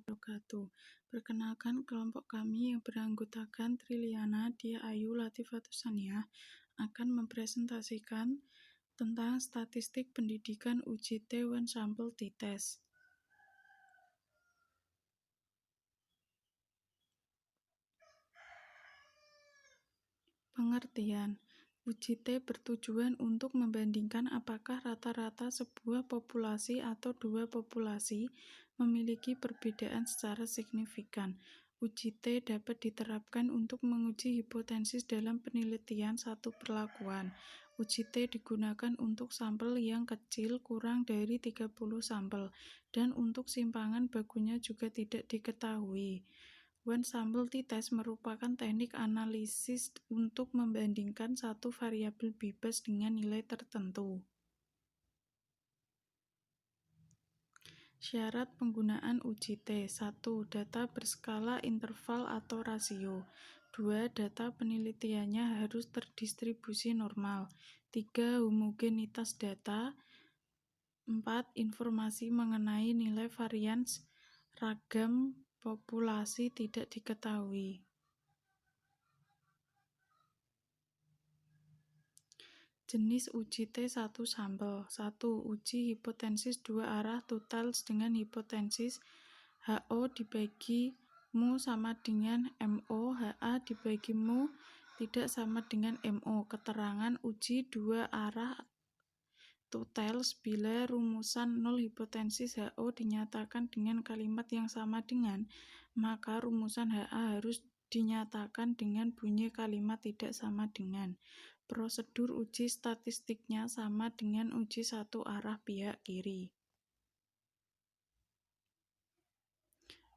wabarakatuh. Perkenalkan, kelompok kami yang beranggotakan Triliana, Dia Ayu, Latifatus Saniah akan mempresentasikan tentang statistik pendidikan UJT One Sample T-Test. Pengertian: UJT bertujuan untuk membandingkan apakah rata-rata sebuah populasi atau dua populasi memiliki perbedaan secara signifikan. UJT dapat diterapkan untuk menguji hipotesis dalam penelitian satu perlakuan. UJT digunakan untuk sampel yang kecil kurang dari 30 sampel dan untuk simpangan bakunya juga tidak diketahui. One Sample T-Test merupakan teknik analisis untuk membandingkan satu variabel bebas dengan nilai tertentu. Syarat penggunaan UJT: 1. Data berskala interval atau rasio. 2. Data penelitiannya harus terdistribusi normal. 3. Homogenitas data. 4. Informasi mengenai nilai varians ragam populasi tidak diketahui. Jenis UJT satu sampel. 1. Uji hipotesis dua arah totals dengan hipotesis HO dibagi mu sama dengan MO, HA dibagi mu tidak sama dengan MO. Keterangan uji dua arah totals bila rumusan nol hipotesis HO dinyatakan dengan kalimat yang sama dengan, maka rumusan HA harus dinyatakan dengan bunyi kalimat tidak sama dengan. Prosedur uji statistiknya sama dengan uji satu arah pihak kiri.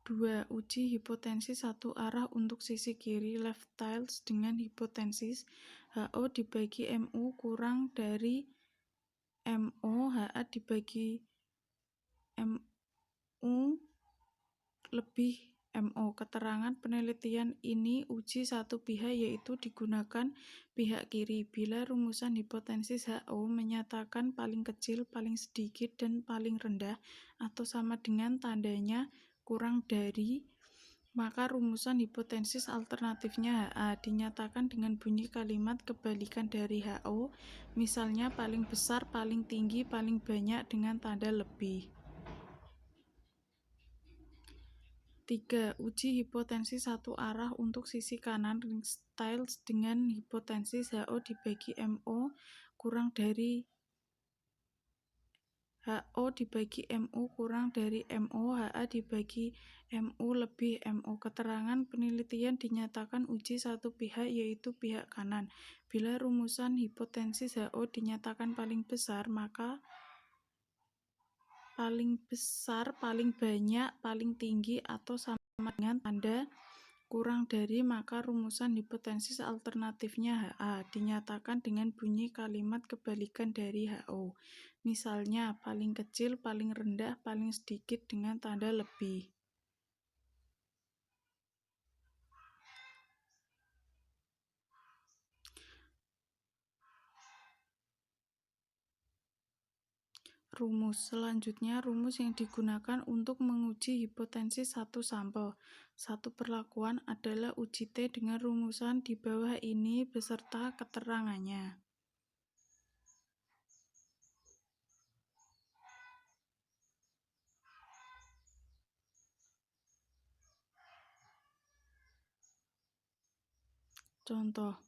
2. Uji hipotesis satu arah untuk sisi kiri left tiles dengan hipotesis HO dibagi MU kurang dari MO, HA dibagi MU lebih MO. Keterangan penelitian ini uji satu pihak yaitu digunakan pihak kiri bila rumusan hipotesis HO menyatakan paling kecil, paling sedikit, dan paling rendah atau sama dengan tandanya kurang dari, maka rumusan hipotesis alternatifnya HA dinyatakan dengan bunyi kalimat kebalikan dari HO, misalnya paling besar, paling tinggi, paling banyak dengan tanda lebih. 3. Uji hipotesis satu arah untuk sisi kanan ring tiles dengan hipotesis HO dibagi MO kurang dari HO dibagi MU kurang dari MO, HA dibagi MU lebih MO. Keterangan penelitian dinyatakan uji satu pihak yaitu pihak kanan. Bila rumusan hipotesis HO dinyatakan paling besar, maka paling besar, paling banyak, paling tinggi atau sama dengan tanda kurang dari, maka rumusan hipotesis alternatifnya HA dinyatakan dengan bunyi kalimat kebalikan dari HO. Misalnya paling kecil, paling rendah, paling sedikit dengan tanda lebih. Rumus. Selanjutnya, rumus yang digunakan untuk menguji hipotesis satu sampel, satu perlakuan adalah UJT dengan rumusan di bawah ini beserta keterangannya. Contoh.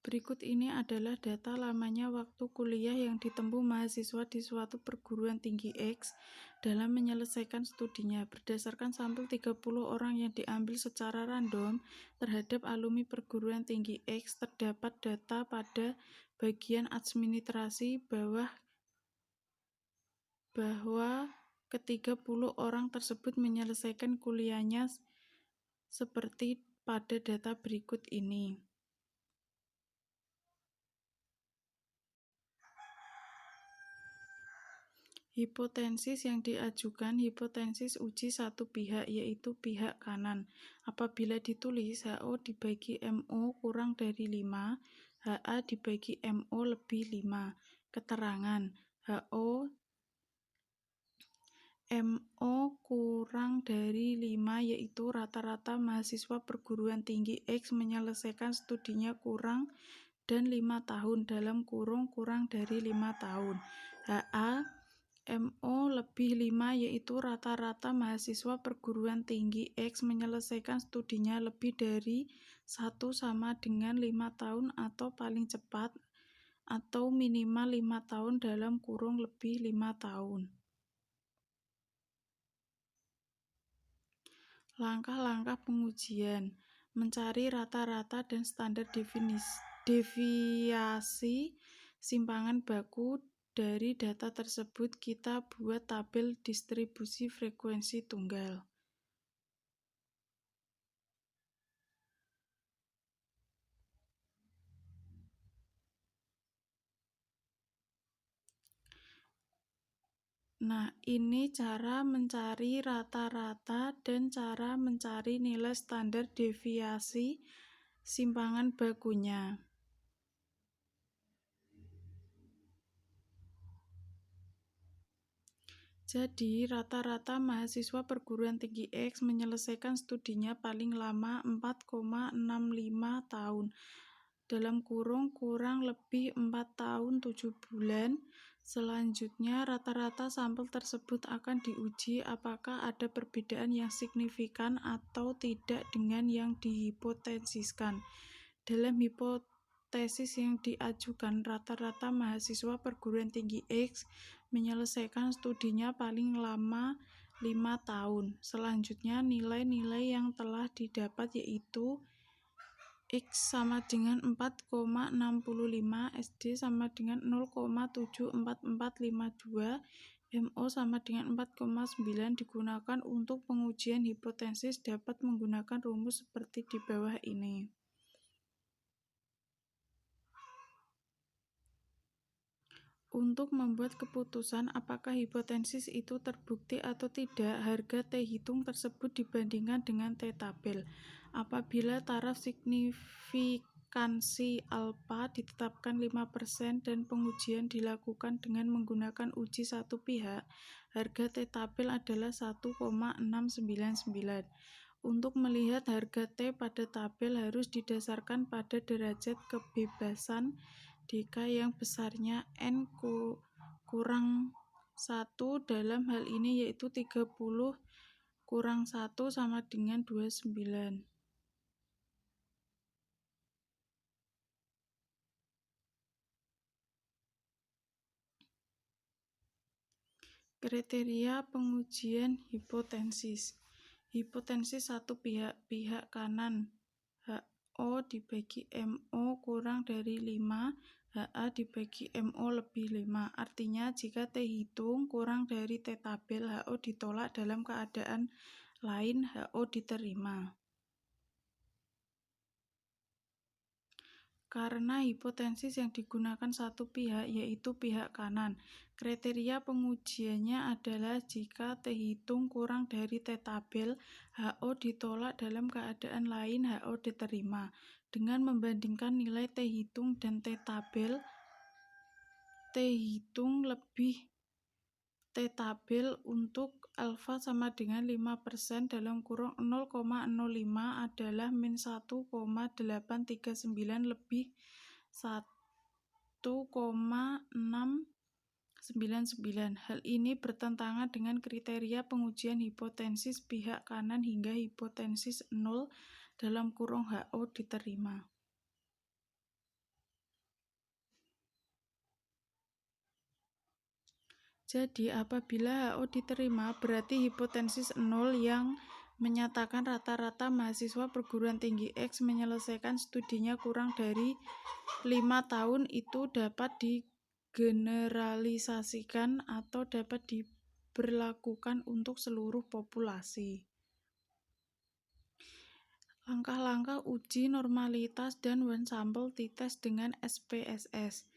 Berikut ini adalah data lamanya waktu kuliah yang ditempuh mahasiswa di suatu perguruan tinggi X dalam menyelesaikan studinya. Berdasarkan sampel 30 orang yang diambil secara random terhadap alumni perguruan tinggi X, terdapat data pada bagian administrasi bahwa ke-30 orang tersebut menyelesaikan kuliahnya seperti pada data berikut ini. Hipotesis yang diajukan hipotesis uji satu pihak yaitu pihak kanan. Apabila ditulis HO dibagi MO kurang dari 5, HA dibagi MO lebih 5. Keterangan HO MO kurang dari 5, yaitu rata-rata mahasiswa perguruan tinggi X menyelesaikan studinya kurang dan 5 tahun kurang dari 5 tahun. HA MO lebih 5, yaitu rata-rata mahasiswa perguruan tinggi X menyelesaikan studinya lebih dari 1 sama dengan 5 tahun atau paling cepat atau minimal 5 tahun lebih 5 tahun. Langkah-langkah pengujian: mencari rata-rata dan standar deviasi simpangan baku. Dari data tersebut kita buat tabel distribusi frekuensi tunggal. Nah, ini cara mencari rata-rata dan cara mencari nilai standar deviasi simpangan bakunya. Jadi, rata-rata mahasiswa perguruan tinggi X menyelesaikan studinya paling lama 4,65 tahun. Kurang lebih 4 tahun 7 bulan. Selanjutnya, rata-rata sampel tersebut akan diuji apakah ada perbedaan yang signifikan atau tidak dengan yang dihipotesiskan. Dalam hipotesis yang diajukan, rata-rata mahasiswa perguruan tinggi X menyelesaikan studinya paling lama 5 tahun. Selanjutnya, nilai-nilai yang telah didapat yaitu X sama dengan 4,65, SD sama dengan 0,74452, MO sama dengan 4,9 digunakan untuk pengujian hipotesis dapat menggunakan rumus seperti di bawah ini. Untuk membuat keputusan apakah hipotesis itu terbukti atau tidak, harga T hitung tersebut dibandingkan dengan T tabel. Apabila taraf signifikansi alfa ditetapkan 5% dan pengujian dilakukan dengan menggunakan uji satu pihak, harga T tabel adalah 1,699. Untuk melihat harga T pada tabel harus didasarkan pada derajat kebebasan dk yang besarnya N kurang 1, dalam hal ini yaitu 30 kurang 1 sama dengan 29. Kriteria pengujian hipotesis. Hipotesis satu pihak kanan HO dibagi MO kurang dari 5, HA dibagi MO lebih 5. Artinya jika T hitung kurang dari T tabel, HO ditolak, dalam keadaan lain HO diterima. Karena hipotesis yang digunakan satu pihak yaitu pihak kanan, kriteria pengujiannya adalah jika T hitung kurang dari T tabel, HO ditolak, dalam keadaan lain HO diterima. Dengan membandingkan nilai T hitung dan T tabel, T hitung lebih T tabel untuk alfa sama dengan 5%, 0,05 adalah min 1,839 lebih 1,699. Hal ini bertentangan dengan kriteria pengujian hipotesis pihak kanan hingga hipotesis 0 (HO) diterima. Jadi, apabila HO diterima, berarti hipotesis 0 yang menyatakan rata-rata mahasiswa perguruan tinggi X menyelesaikan studinya kurang dari 5 tahun itu dapat digeneralisasikan atau dapat diberlakukan untuk seluruh populasi. Langkah-langkah uji normalitas dan one sample t-test dengan SPSS.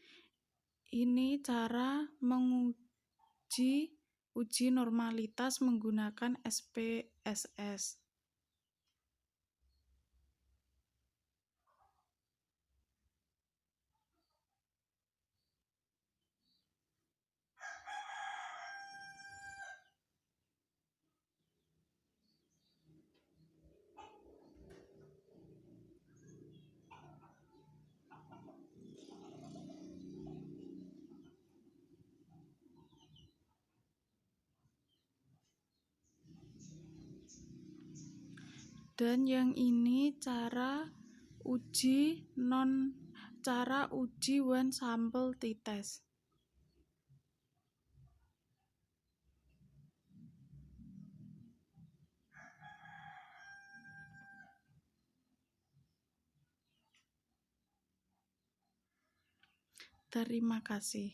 Ini cara uji normalitas menggunakan SPSS. Dan yang ini cara uji one sample t-test. Terima kasih.